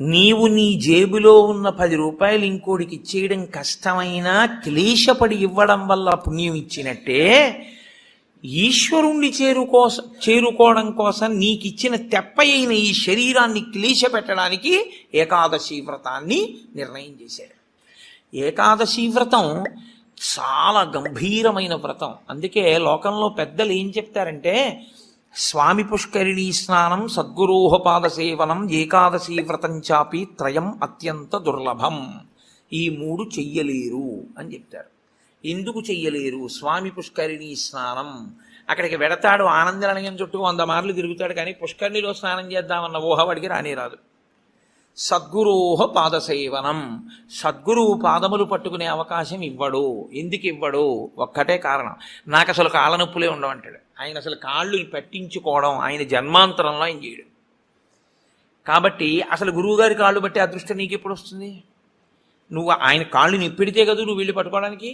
నీవు నీ జేబులో ఉన్న 10 రూపాయలు ఇంకోటికి ఇచ్చేయడం కష్టమైనా క్లేశపడి ఇవ్వడం వల్ల పుణ్యం ఇచ్చినట్టే, ఈశ్వరుణ్ణి చేరుకోవడం కోసం నీకిచ్చిన తెప్ప అయిన ఈ శరీరాన్ని క్లేశ పెట్టడానికి ఏకాదశి వ్రతాన్ని నిర్ణయం చేశాడు. ఏకాదశి వ్రతం చాలా గంభీరమైన వ్రతం. అందుకే లోకంలో పెద్దలు ఏం చెప్తారంటే, స్వామి పుష్కరిణీ స్నానం, సద్గురోహపాద సేవనం, ఏకాదశి వ్రతం చాపి త్రయం అత్యంత దుర్లభం. ఈ 3 చెయ్యలేరు అని చెప్తారు. ఎందుకు చెయ్యలేరు? స్వామి పుష్కరిణీ స్నానం, అక్కడికి వెడతాడు, ఆనందనిలయం చుట్టూ 100 మార్లు తిరుగుతాడు, కానీ పుష్కరిణిలో స్నానం చేద్దామన్న ఊహవాడికి రానేరాదు. సద్గురోహ పాదసేవనం, సద్గురువు పాదములు పట్టుకునే అవకాశం ఇవ్వడు. ఎందుకు ఇవ్వడు? ఒక్కటే కారణం, నాకు అసలు కాళ్ళ నొప్పులే ఉండవంటాడు. ఆయన అసలు కాళ్ళు పట్టించుకోవడం ఆయన జన్మాంతరంలో ఆయన చేయడు. కాబట్టి అసలు గురువుగారి కాళ్ళు బట్టి అదృష్టం నీకు ఎప్పుడు వస్తుంది? నువ్వు ఆయన కాళ్ళు నిప్పిడితే కదా నువ్వు వెళ్ళి పట్టుకోవడానికి.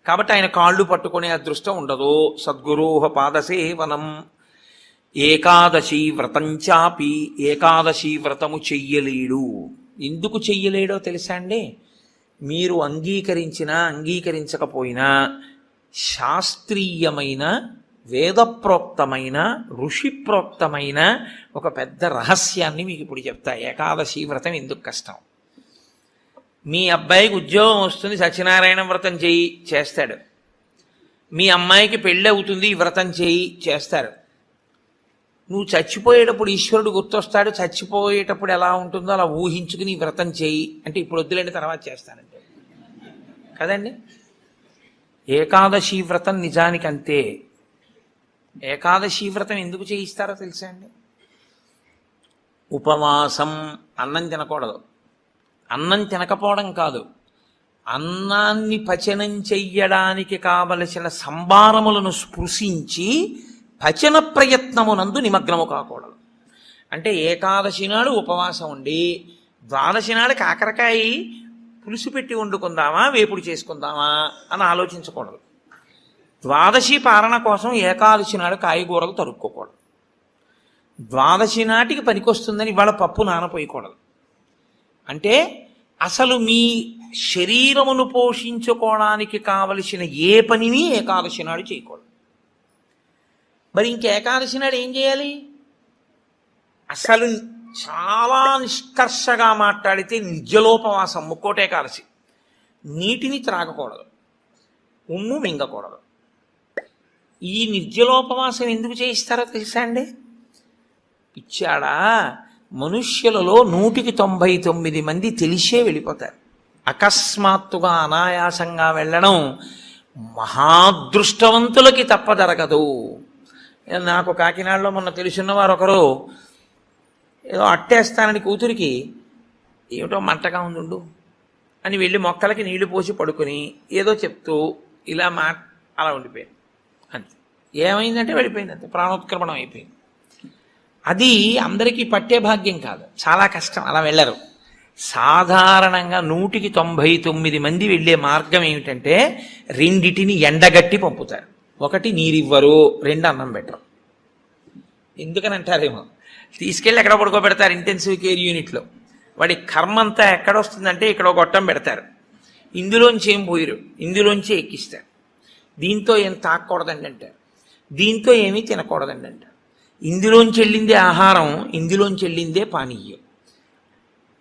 కాబట్టి ఆయన కాళ్ళు పట్టుకునే అదృష్టం ఉండదు. సద్గురోహ పాదసేవనం. ఏకాదశి వ్రతం చాపి, ఏకాదశి వ్రతము చెయ్యలేడు. ఎందుకు చెయ్యలేడో తెలుసా అండి? మీరు అంగీకరించినా అంగీకరించకపోయినా శాస్త్రీయమైన, వేదప్రోక్తమైన, ఋషిప్రోక్తమైన ఒక పెద్ద రహస్యాన్ని మీకు ఇప్పుడు చెప్తా. ఏకాదశి వ్రతం ఎందుకు కష్టం? మీ అబ్బాయికి ఉద్యోగం వస్తుంది, సత్యనారాయణ వ్రతం చెయ్యి, చేస్తాడు. మీ అమ్మాయికి పెళ్ళి అవుతుంది, ఈ వ్రతం చెయ్యి, చేస్తారు. నువ్వు చచ్చిపోయేటప్పుడు ఈశ్వరుడు గుర్తొస్తాడు, చచ్చిపోయేటప్పుడు ఎలా ఉంటుందో అలా ఊహించుకుని వ్రతం చేయి అంటే, ఇప్పుడు వద్దులేండి తర్వాత చేస్తానంటే కదండి. ఏకాదశి వ్రతం నిజానికి అంతే. ఏకాదశి వ్రతం ఎందుకు చేయిస్తారో తెలుసా అండి? ఉపవాసం, అన్నం తినకూడదు. అన్నం తినకపోవడం కాదు, అన్నాన్ని పచనం చెయ్యడానికి కావలసిన సంభారములను స్పృశించి పచన ప్రయత్నమునందు నిమగ్నము కాకూడదు. అంటే ఏకాదశి నాడు ఉపవాసం ఉండి, ద్వాదశి నాడు కాకరకాయ పులుసు పెట్టి వండుకుందామా, వేపుడు చేసుకుందామా అని ఆలోచించకూడదు. ద్వాదశి పారణ కోసం ఏకాదశి నాడు కాయగూరలు తరుక్కోకూడదు. ద్వాదశి నాటికి పనికొస్తుందని ఇవాళ పప్పు నానపోయకూడదు. అంటే అసలు మీ శరీరమును పోషించుకోవడానికి కావలసిన ఏ పనిని ఏకాదశి నాడు చేయకూడదు. మరి ఇంక ఏకాదశి నాడు ఏం చేయాలి? అసలు చాలా నిష్కర్షగా మాట్లాడితే నిర్జలోపవాసం, ముక్కోటి ఏకాదశి. నీటిని త్రాగకూడదు, ఉమ్ము మింగకూడదు. ఈ నిర్జలోపవాసం ఎందుకు చేయిస్తారో తెలుసా అండి? పిచ్చాడా, మనుష్యులలో 199 మంది తెలిసే వెళ్ళిపోతారు. అకస్మాత్తుగా అనాయాసంగా వెళ్ళడం మహాదృష్టవంతులకి తప్ప జరగదు. నాకు కాకినాడలో మొన్న తెలుసున్నవారు ఒకరు ఏదో అట్టేస్తానని కూతురికి, ఏమిటో మంటగా ఉండు అని వెళ్ళి మొక్కలకి నీళ్లు పోసి పడుకుని ఏదో చెప్తూ ఇలా అలా ఉండిపోయింది. అంతే. ఏమైందంటే వెళ్ళిపోయింది, అంతే, ప్రాణోత్క్రమణం అయిపోయింది. అది అందరికీ పట్టే భాగ్యం కాదు, చాలా కష్టం, అలా వెళ్ళరు. సాధారణంగా 199 మంది వెళ్ళే మార్గం ఏమిటంటే, రెండిటిని ఎండగట్టి పంపుతారు. 1 నీరివ్వరు, 2 అన్నం పెట్టరు. ఎందుకని అంటారేమో, తీసుకెళ్ళి ఎక్కడ పడుకోబెడతారు ఇంటెన్సివ్ కేర్ యూనిట్లో. వాడి కర్మ అంతా ఎక్కడొస్తుందంటే ఇక్కడ ఒక గొట్టం పెడతారు, ఇందులోంచి ఏం పోయిరు, ఇందులోంచి ఎక్కిస్తారు. దీంతో ఏం తాకూడదండి అంటారు, దీంతో ఏమీ తినకూడదండి అంటారు. ఇందులోంచి వెళ్ళిందే ఆహారం, ఇందులోంచి వెళ్ళిందే పానీయం.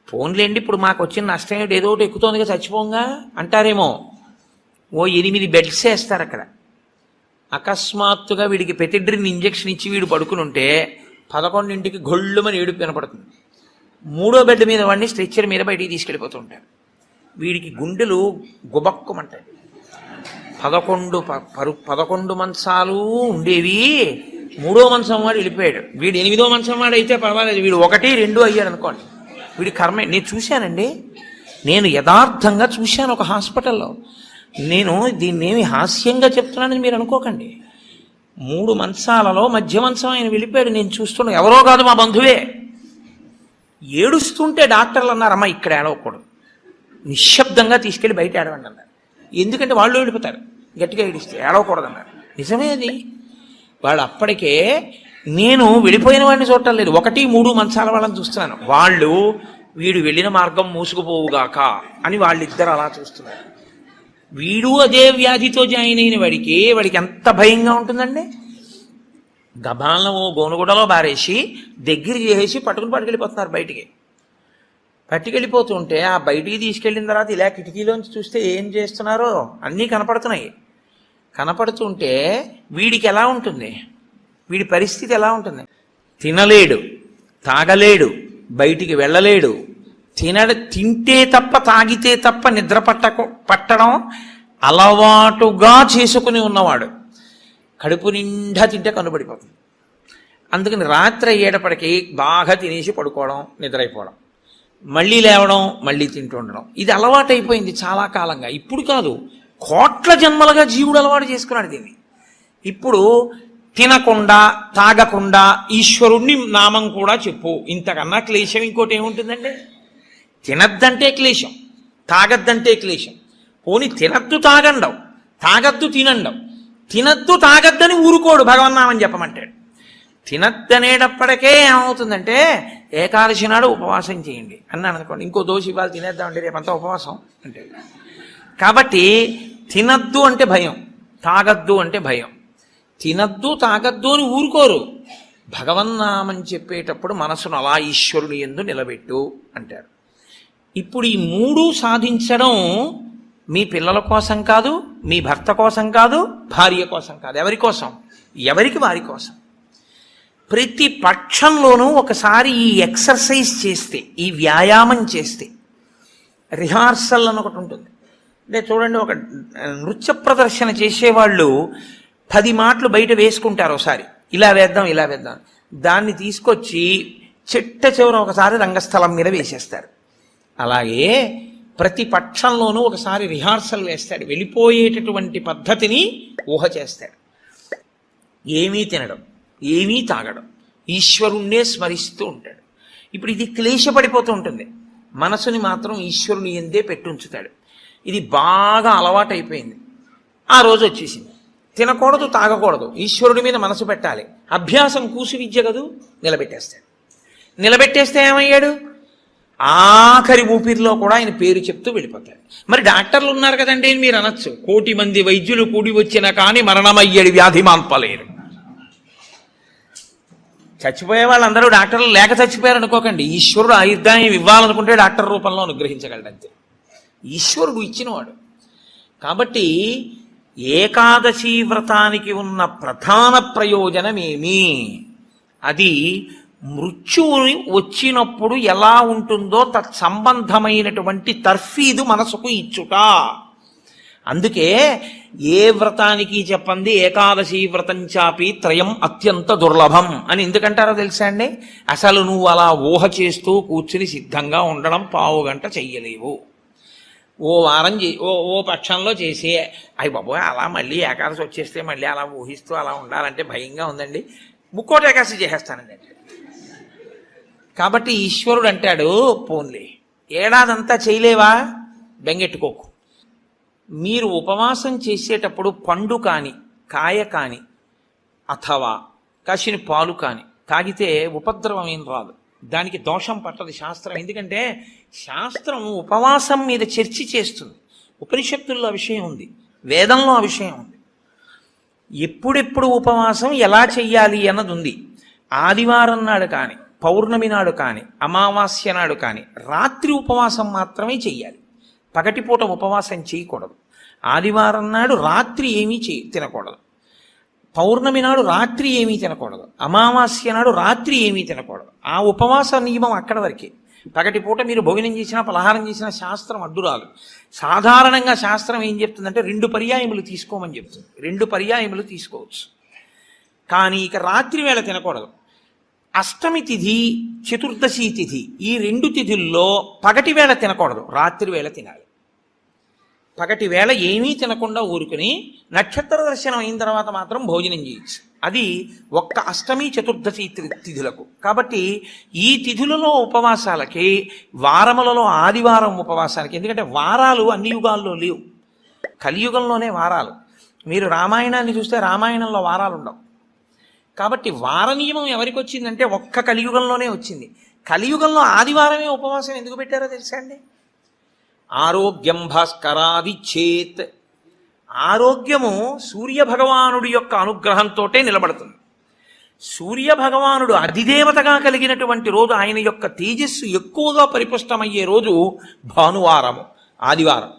ఫోన్లేండి, ఇప్పుడు మాకు వచ్చిన నష్టం ఏమిటి, ఏదో ఒకటి ఎక్కుతోందిగా చచ్చిపోంగా అంటారేమో. ఓ 8 బెడ్స్ వేస్తారు అక్కడ. అకస్మాత్తుగా వీడికి పెతిడ్రిన్ ఇంజక్షన్ ఇచ్చి వీడు పడుకుని ఉంటే 11ంటికి గొళ్ళుమని ఏడుపు వినపడుతుంది. 3వ బెడ్ మీద వాడిని స్ట్రెచ్చర్ మీద బయటికి తీసుకెళ్ళిపోతూ ఉంటారు. వీడికి గుండెలు గుబక్కుమంటాయి. 11 మంచాలు ఉండేవి, 3వ మంచం వాడు వెళ్ళిపోయాడు. వీడు 8వ మంచం వాడు అయితే పర్వాలేదు, వీడు 1, 2 అయ్యాడు అనుకోండి. వీడి కర్మే. నేను చూశానండి, నేను యథార్థంగా చూశాను ఒక హాస్పిటల్లో. నేను దీన్నేమి హాస్యంగా చెప్తున్నానని మీరు అనుకోకండి. 3 మంచాలలో మధ్య మంచం ఆయన వెళ్ళిపోయాడు. నేను చూస్తున్నాను, ఎవరో కాదు మా బంధువే. ఏడుస్తుంటే డాక్టర్లు అన్నారు, అమ్మ ఇక్కడ ఏడవకూడదు, నిశ్శబ్దంగా తీసుకెళ్ళి బయట ఏడవండి అన్నారు. ఎందుకంటే వాళ్ళు వెళ్ళిపోతారు గట్టిగా ఏడిస్తే, ఏడవకూడదు అన్నారు. నిజమే అది. వాళ్ళు అప్పటికే, నేను వెళ్ళిపోయిన వాడిని చూడటం లేదు, 1, 3 మంచాల వాళ్ళని చూస్తున్నాను. వాళ్ళు వీడు వెళ్ళిన మార్గం మూసుకుపోవుగాక అని వాళ్ళిద్దరు అలా చూస్తున్నారు. వీడు అదే వ్యాధితో జాయిన్ అయిన వాడికి ఎంత భయంగా ఉంటుందండి. గబాలను గోనుగుడలో బారేసి దగ్గర చేసేసి పట్టుకెళ్ళిపోతున్నారు బయటికి. పట్టుకెళ్ళిపోతుంటే ఆ బయటికి తీసుకెళ్ళిన తర్వాత ఇలా కిటికీలోంచి చూస్తే ఏం చేస్తున్నారో అన్నీ కనపడుతున్నాయి. కనపడుతుంటే వీడికి ఎలా ఉంటుంది, వీడి పరిస్థితి ఎలా ఉంటుంది? తినలేడు, తాగలేడు, బయటికి వెళ్ళలేడు. తింటే తప్ప తాగితే తప్ప నిద్ర పట్టడం అలవాటుగా చేసుకుని ఉన్నవాడు కడుపు నిండా తింటే కనుబడిపోతుంది. అందుకని రాత్రి అయ్యేటప్పటికీ బాగా తినేసి పడుకోవడం, నిద్రైపోవడం, మళ్ళీ లేవడం, మళ్ళీ తింటూ ఉండడం, ఇది అలవాటైపోయింది చాలా కాలంగా. ఇప్పుడు కాదు, కోట్ల జన్మలుగా జీవుడు అలవాటు చేసుకున్నాడు దీన్ని. ఇప్పుడు తినకుండా తాగకుండా ఈశ్వరుణ్ణి నామం కూడా చెప్పు, ఇంతకన్నా క్లేశం ఇంకోటి ఏముంటుందండి? తినద్దంటే క్లేశం, తాగద్దంటే క్లేశం. పోని తినద్దు తాగండవు, తాగద్దు తినండవు. తినద్దు తాగద్దని ఊరుకోడు, భగవన్నామని చెప్పమంటాడు. తినద్దనేటప్పటికే ఏమవుతుందంటే ఏకాదశి నాడు ఉపవాసం చేయండి అన్నాను అనుకోండి, ఇంకో దోశ ఇవాళ తినేద్దామండి రేపంతా ఉపవాసం అంటే. కాబట్టి తినద్దు అంటే భయం, తాగద్దు అంటే భయం. తినద్దు తాగద్దు అని ఊరుకోరు. భగవన్నామని చెప్పేటప్పుడు మనసును అలా ఈశ్వరుని యందు నిలబెట్టు అంటారు. ఇప్పుడు ఈ మూడు సాధించడం మీ పిల్లల కోసం కాదు, మీ భర్త కోసం కాదు, భార్య కోసం కాదు. ఎవరి కోసం? ఎవరికి వారి కోసం. ప్రతి పక్షంలోనూ ఒకసారి ఈ ఎక్సర్సైజ్ చేస్తే, ఈ వ్యాయామం చేస్తే, రిహార్సల్ అని ఒకటి ఉంటుంది. అంటే చూడండి, ఒక నృత్య ప్రదర్శన చేసేవాళ్ళు 10 మాటలు బయట వేసుకుంటారు. ఒకసారి ఇలా వేద్దాం ఇలా వేద్దాం, దాన్ని తీసుకొచ్చి చిట్ట చివర ఒకసారి రంగస్థలం మీద వేసేస్తారు. అలాగే ప్రతి పక్షంలోనూ ఒకసారి రిహార్సల్ వేస్తాడు, వెళ్ళిపోయేటటువంటి పద్ధతిని ఊహ చేస్తాడు. ఏమీ తినడం, ఏమీ తాగడం, ఈశ్వరుణ్ణే స్మరిస్తూ ఉంటాడు. ఇప్పుడు ఇది క్లేశపడిపోతూ ఉంటుంది, మనసుని మాత్రం ఈశ్వరుని ఎందే పెట్టుంచుతాడు. ఇది బాగా అలవాటైపోయింది. ఆ రోజు వచ్చేసింది, తినకూడదు తాగకూడదు, ఈశ్వరుడి మీద మనసు పెట్టాలి. అభ్యాసం కూసు విద్య కదూ, నిలబెట్టేస్తాడు. నిలబెట్టేస్తే ఏమయ్యాడు? ఆఖరి ఊపిరిలో కూడా ఆయన పేరు చెప్తూ వెళ్ళిపోతాడు. మరి డాక్టర్లు ఉన్నారు కదండి మీరు అనొచ్చు, 1,000,000 మంది వైద్యులు కూడి వచ్చినా కానీ మరణమయ్యేది వ్యాధి మాన్పలేరు. చచ్చిపోయే వాళ్ళందరూ డాక్టర్లు లేక చచ్చిపోయారు అనుకోకండి. ఈశ్వరుడు ఆయుర్దాయం ఇవ్వాలనుకుంటే డాక్టర్ రూపంలో అనుగ్రహించగలడంతే, ఈశ్వరుడు ఇచ్చినవాడు. కాబట్టి ఏకాదశి వ్రతానికి ఉన్న ప్రధాన ప్రయోజనమేమి? అది మృత్యువుని వచ్చినప్పుడు ఎలా ఉంటుందో తత్సంబంధమైనటువంటి తర్ఫీదు మనసుకు ఇచ్చుట. అందుకే ఏ వ్రతానికి చెప్పండి ఏకాదశి వ్రతం చాపి త్రయం అత్యంత దుర్లభం అని ఎందుకంటారో తెలుసా అండి? అసలు నువ్వు అలా ఊహ చేస్తూ కూర్చుని సిద్ధంగా ఉండడం 1/2 గంట చెయ్యలేవు. ఓ వారం ఓ పక్షంలో చేసి అయ్యి బాబోయ్ అలా మళ్ళీ ఏకాదశి వచ్చేస్తే మళ్ళీ అలా ఊహిస్తూ అలా ఉండాలంటే భయంగా ఉందండి, ముక్కోటి ఏకాదశి చేసేస్తానండి. కాబట్టి ఈశ్వరుడు అంటాడు, పోన్లే ఏడాదంతా చేయలేవా, బెంగెట్టుకోకు. మీరు ఉపవాసం చేసేటప్పుడు పండు కాని కాయ కాని అథవా కాసిన పాలు కాని తాగితే ఉపద్రవం ఏం రాదు, దానికి దోషం పట్టదు శాస్త్రం. ఎందుకంటే శాస్త్రం ఉపవాసం మీద చర్చ చేస్తుంది. ఉపనిషత్తుల్లో ఆ విషయం ఉంది, వేదంలో ఆ విషయం ఉంది. ఎప్పుడెప్పుడు ఉపవాసం ఎలా చెయ్యాలి అన్నది ఉంది. ఆదివారం నాడు కానీ, పౌర్ణమి నాడు కానీ, అమావాస్య నాడు కానీ రాత్రి ఉపవాసం మాత్రమే చెయ్యాలి, పగటిపూట ఉపవాసం చేయకూడదు. ఆదివారం నాడు రాత్రి ఏమీ తినకూడదు, పౌర్ణమి నాడు రాత్రి ఏమీ తినకూడదు, అమావాస్య నాడు రాత్రి ఏమీ తినకూడదు. ఆ ఉపవాస నియమం అక్కడ వరకే. పగటిపూట మీరు భోజనం చేసినా పలహారం చేసినా శాస్త్రం అడ్డురాలు. సాధారణంగా శాస్త్రం ఏం చెప్తుందంటే 2 పర్యాయములు తీసుకోమని చెప్తుంది. 2 పర్యాయములు తీసుకోవచ్చు, కానీ ఇక రాత్రి వేళ తినకూడదు. అష్టమి తిథి, చతుర్దశి తిథి, ఈ 2 తిథుల్లో పగటి వేళ తినకూడదు, రాత్రి వేళ తినాలి. పగటి వేళ ఏమీ తినకుండా ఊరుకుని నక్షత్ర దర్శనం అయిన తర్వాత మాత్రం భోజనం చేయొచ్చు. అది ఒక్క అష్టమి చతుర్దశి తిథులకు. కాబట్టి ఈ తిథులలో ఉపవాసాలకి, వారములలో ఆదివారం ఉపవాసాలకి, ఎందుకంటే వారాలు అన్ని యుగాల్లో లేవు, కలియుగంలోనే వారాలు. మీరు రామాయణాన్ని చూస్తే రామాయణంలో వారాలు ఉండవు. కాబట్టి వార నియమం ఎవరికి వచ్చిందంటే ఒక్క కలియుగంలోనే వచ్చింది. కలియుగంలో ఆదివారమే ఉపవాసం ఎందుకు పెట్టారో తెలుసా అండి? ఆరోగ్యం భాస్కరాది చేత్. ఆరోగ్యము సూర్యభగవానుడి యొక్క అనుగ్రహంతో నిలబడుతుంది. సూర్యభగవానుడు అధిదేవతగా కలిగినటువంటి రోజు, ఆయన యొక్క తేజస్సు ఎక్కువగా పరిపుష్టమయ్యే రోజు భానువారము, ఆదివారం.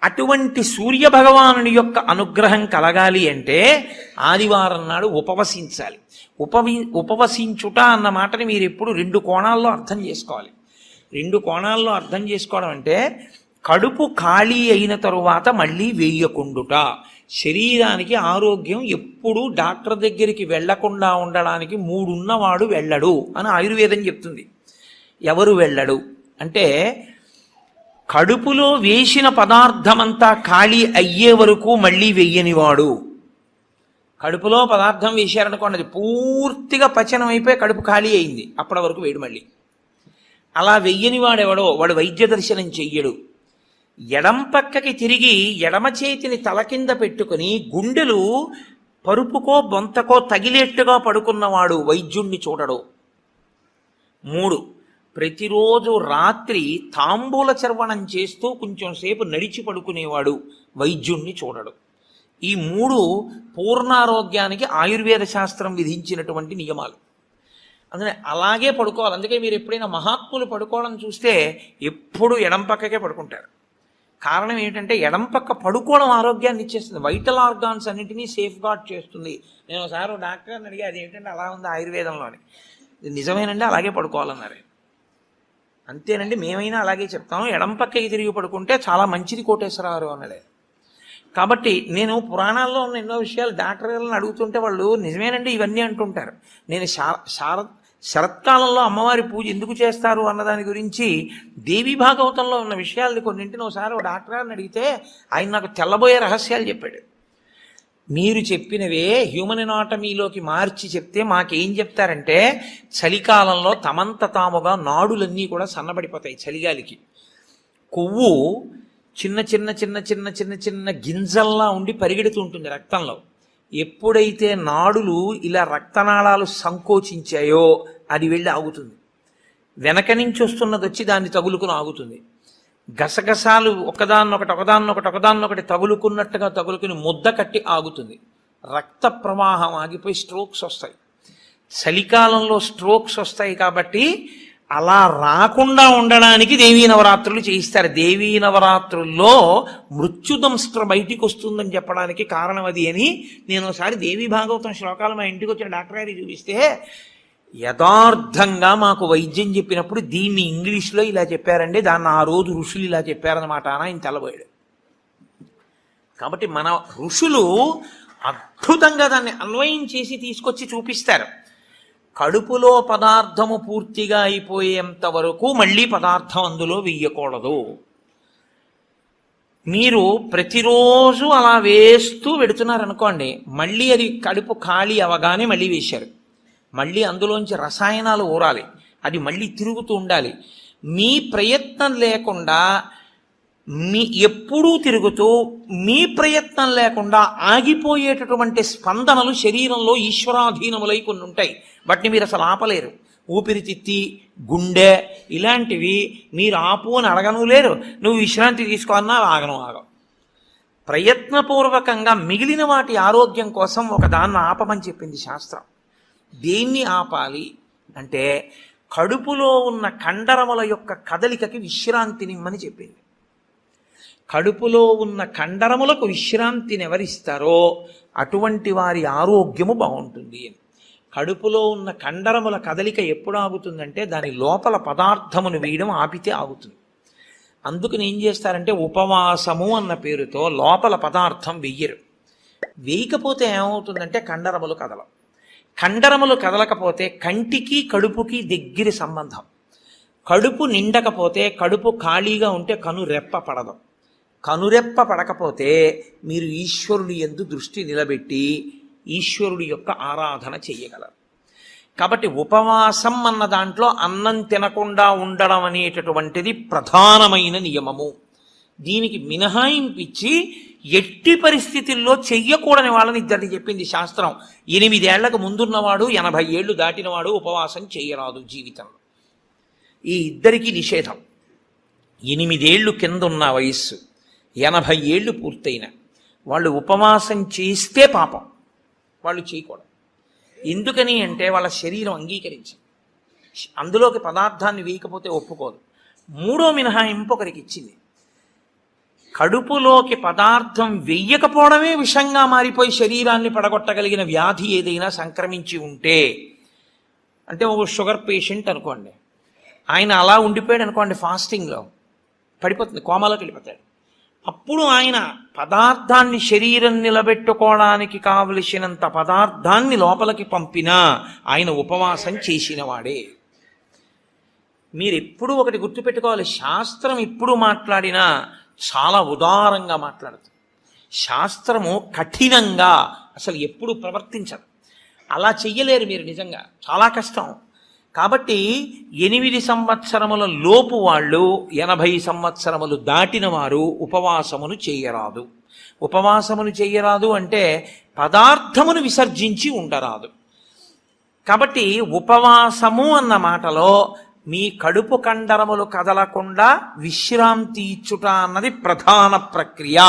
అటువంటి సూర్యభగవానుని యొక్క అనుగ్రహం కలగాలి అంటే ఆదివారం నాడు ఉపవసించాలి. ఉపవసించుట అన్న మాటని మీరు ఎప్పుడు రెండు కోణాల్లో అర్థం చేసుకోవాలి. రెండు కోణాల్లో అర్థం చేసుకోవడం అంటే, కడుపు ఖాళీ అయిన తరువాత మళ్ళీ వేయకుండుట. శరీరానికి ఆరోగ్యం ఎప్పుడూ డాక్టర్ దగ్గరికి వెళ్లకుండా ఉండడానికి 3 ఉన్నవాడు వెళ్ళడు అని ఆయుర్వేదం చెప్తుంది. ఎవరు వెళ్ళడు అంటే, కడుపులో వేసిన పదార్థమంతా ఖాళీ అయ్యే వరకు మళ్ళీ వెయ్యనివాడు. కడుపులో పదార్థం వేశారనుకోండి, అది పూర్తిగా పచనం అయిపోయి కడుపు ఖాళీ అయింది, అప్పటి వరకు వేడు మళ్ళీ. అలా వెయ్యని వాడెవడో వాడు వైద్య దర్శనం చెయ్యడు. ఎడం పక్కకి తిరిగి ఎడమ చేతిని తల కింద పెట్టుకుని గుండెలు పరుపుకో బొంతకో తగిలేట్టుగా పడుకున్నవాడు వైద్యుణ్ణి చూడడు. 3, ప్రతిరోజు రాత్రి తాంబూల చర్వణం చేస్తూ కొంచెం సేపు నడిచి పడుకునేవాడు వైద్యుణ్ణి చూడడు. ఈ 3 పూర్ణారోగ్యానికి ఆయుర్వేద శాస్త్రం విధించినటువంటి నియమాలు. అందుకని అలాగే పడుకోవాలి. అందుకే మీరు ఎప్పుడైనా మహాత్ములు పడుకోవడం చూస్తే ఎప్పుడు ఎడం పక్కకే పడుకుంటారు. కారణం ఏంటంటే, ఎడం పక్క పడుకోవడం ఆరోగ్యాన్ని ఇచ్చేస్తుంది, వైటల్ ఆర్గాన్స్ అన్నింటినీ సేఫ్ గార్డ్ చేస్తుంది. నేను ఒకసారి డాక్టర్ని అడిగి, అది ఏంటంటే అలా ఉంది ఆయుర్వేదంలోని. నిజమేనండి, అలాగే పడుకోవాలన్నారు. అంతేనండి, మేమైనా అలాగే చెప్తాము, ఎడం పక్కకి తిరిగి పడుకుంటే చాలా మంచిది కోటేశ్వరరావు అన్నాడే. కాబట్టి నేను పురాణాల్లో ఉన్న ఎన్నో విషయాలు డాక్టర్ గారిని అడుగుతుంటే వాళ్ళు నిజమేనండి ఇవన్నీ అంటుంటారు. నేను శరత్కాలంలో అమ్మవారి పూజ ఎందుకు చేస్తారు అన్నదాని గురించి దేవీ భాగవతంలో ఉన్న విషయాలని కొన్నింటిని ఒకసారి డాక్టర్ గారిని అడిగితే ఆయన నాకు తెల్లబోయే రహస్యాలు చెప్పాడు. మీరు చెప్పినవే హ్యూమన్ ఎనాటమీలోకి మార్చి చెప్తే మాకేం చెప్తారంటే, చలికాలంలో తమంత తాముగా నాడులన్నీ కూడా సన్నబడిపోతాయి చలిగాలికి. కొవ్వు చిన్న చిన్న చిన్న చిన్న చిన్న చిన్న గింజల్లా ఉండి పరిగెడుతూ ఉంటుంది రక్తంలో. ఎప్పుడైతే నాడులు ఇలా రక్తనాళాలు సంకోచించాయో అది వెళ్ళి ఆగుతుంది. వెనక నుంచి వస్తున్నది వచ్చి దాన్ని తగులుకుని ఆగుతుంది. గసగసాలు ఒకదాన్నొకటి తగులుకున్నట్టుగా తగులుకుని ముద్ద కట్టి ఆగుతుంది. రక్త ప్రవాహం ఆగిపోయి స్ట్రోక్స్ వస్తాయి. చలికాలంలో స్ట్రోక్స్ వస్తాయి కాబట్టి అలా రాకుండా ఉండడానికి దేవీ నవరాత్రులు చేయిస్తారు. దేవీ నవరాత్రుల్లో మృత్యుదంస్ట్ర బయటికి వస్తుందని చెప్పడానికి కారణం అది అని నేను ఒకసారి దేవీ భాగవతం శ్లోకాలు మా ఇంటికి వచ్చిన డాక్టర్ గారికి చూపిస్తే, యథార్థంగా మాకు వైద్యం చెప్పినప్పుడు దీన్ని ఇంగ్లీష్లో ఇలా చెప్పారండి, దాన్ని ఆ రోజు ఋషులు ఇలా చెప్పారన్నమాట అని ఆయన తెల్లబోయాడు. కాబట్టి మన ఋషులు అద్భుతంగా దాన్ని అన్వయం చేసి తీసుకొచ్చి చూపిస్తారు. కడుపులో పదార్థము పూర్తిగా అయిపోయేంత వరకు మళ్ళీ పదార్థం అందులో వెయ్యకూడదు. మీరు ప్రతిరోజు అలా వేస్తూ పెడుతున్నారనుకోండి, మళ్ళీ అది కడుపు ఖాళీ అవగానే మళ్ళీ వేశారు. మళ్ళీ అందులోంచి రసాయనాలు ఊరాలి, అది మళ్ళీ తిరుగుతూ ఉండాలి. మీ ప్రయత్నం లేకుండా ఎప్పుడూ తిరుగుతూ మీ ప్రయత్నం లేకుండా ఆగిపోయేటటువంటి స్పందనలు శరీరంలో ఈశ్వరాధీనములై కొన్ని ఉంటాయి. వాటిని మీరు అసలు ఆపలేరు. ఊపిరితిత్తి, గుండె ఇలాంటివి మీరు ఆపు అని అడగను లేరు. నువ్వు విశ్రాంతి తీసుకోవాలన్నా ఆగను. ప్రయత్నపూర్వకంగా మిగిలిన వాటి ఆరోగ్యం కోసం ఒకదాన్ని ఆపమని చెప్పింది శాస్త్రం. దేన్ని ఆపాలి అంటే, కడుపులో ఉన్న కండరముల యొక్క కదలికకి విశ్రాంతినిమ్మని చెప్పింది. కడుపులో ఉన్న కండరములకు విశ్రాంతిని ఎవరిస్తారో అటువంటి వారి ఆరోగ్యము బాగుంటుంది అని. కడుపులో ఉన్న కండరముల కదలిక ఎప్పుడు ఆగుతుందంటే, దాని లోపల పదార్థమును వేయడం ఆపితే ఆగుతుంది. అందుకని ఏం చేస్తారంటే, ఉపవాసము అన్న పేరుతో లోపల పదార్థం వెయ్యరు. వేయకపోతే ఏమవుతుందంటే కండరములు కదలవు. కండరములు కదలకపోతే కంటికి కడుపుకి దగ్గర సంబంధం. కడుపు నిండకపోతే, కడుపు ఖాళీగా ఉంటే కనురెప్ప పడదు. కనురెప్ప పడకపోతే మీరు ఈశ్వరుడి యందు దృష్టి నిలబెట్టి ఈశ్వరుడి యొక్క ఆరాధన చెయ్యగలరు. కాబట్టి ఉపవాసం అన్న దాంట్లో అన్నం తినకుండా ఉండడం అనేటటువంటిది ప్రధానమైన నియమము. దీనికి మినహాయింపిచ్చి ఎట్టి పరిస్థితుల్లో చెయ్యకూడని వాళ్ళని ఇద్దరిని చెప్పింది శాస్త్రం. 8 ఏళ్లకు ముందున్నవాడు 80 ఏళ్ళు దాటినవాడు ఉపవాసం చెయ్యరాదు జీవితంలో. ఈ ఇద్దరికీ నిషేధం. 8 ఏళ్ళు కింద ఉన్న వయస్సు, 80 ఏళ్ళు పూర్తయిన వాళ్ళు ఉపవాసం చేస్తే పాపం, వాళ్ళు చేయకూడదు. ఎందుకని అంటే వాళ్ళ శరీరం అంగీకరించింది, అందులోకి పదార్థాన్ని వేయకపోతే ఒప్పుకోదు. 3వ మినహాయింపు ఒకరికి ఇచ్చింది. కడుపులోకి పదార్థం వెయ్యకపోవడమే విషంగా మారిపోయి శరీరాన్ని పడగొట్టగలిగిన వ్యాధి ఏదైనా సంక్రమించి ఉంటే, అంటే ఒక షుగర్ పేషెంట్ అనుకోండి, ఆయన అలా ఉండిపోయాడు అనుకోండి, ఫాస్టింగ్లో పడిపోతుంది, కోమాలోకి వెళ్ళిపోతాడు. అప్పుడు ఆయన పదార్థాన్ని శరీరం నిలబెట్టుకోవడానికి కావలసినంత పదార్థాన్ని లోపలికి పంపినా ఆయన ఉపవాసం చేసినవాడే. మీరు ఎప్పుడూ ఒకటి గుర్తుపెట్టుకోవాలి, శాస్త్రం ఎప్పుడు మాట్లాడినా చాలా ఉదారంగా మాట్లాడుతుంది. శాస్త్రము కఠినంగా అసలు ఎప్పుడు ప్రవర్తించదు. అలా చెయ్యలేరు మీరు, నిజంగా చాలా కష్టం. కాబట్టి 8 సంవత్సరముల లోపు వాళ్ళు, 80 సంవత్సరములు దాటిన వారు ఉపవాసమును చేయరాదు. ఉపవాసమును చేయరాదు అంటే పదార్థమును విసర్జించి ఉండరాదు. కాబట్టి ఉపవాసము అన్న మాటలో మీ కడుపు కండరములు కదలకుండా విశ్రాంతి ఇచ్చుట అన్నది ప్రధాన ప్రక్రియ.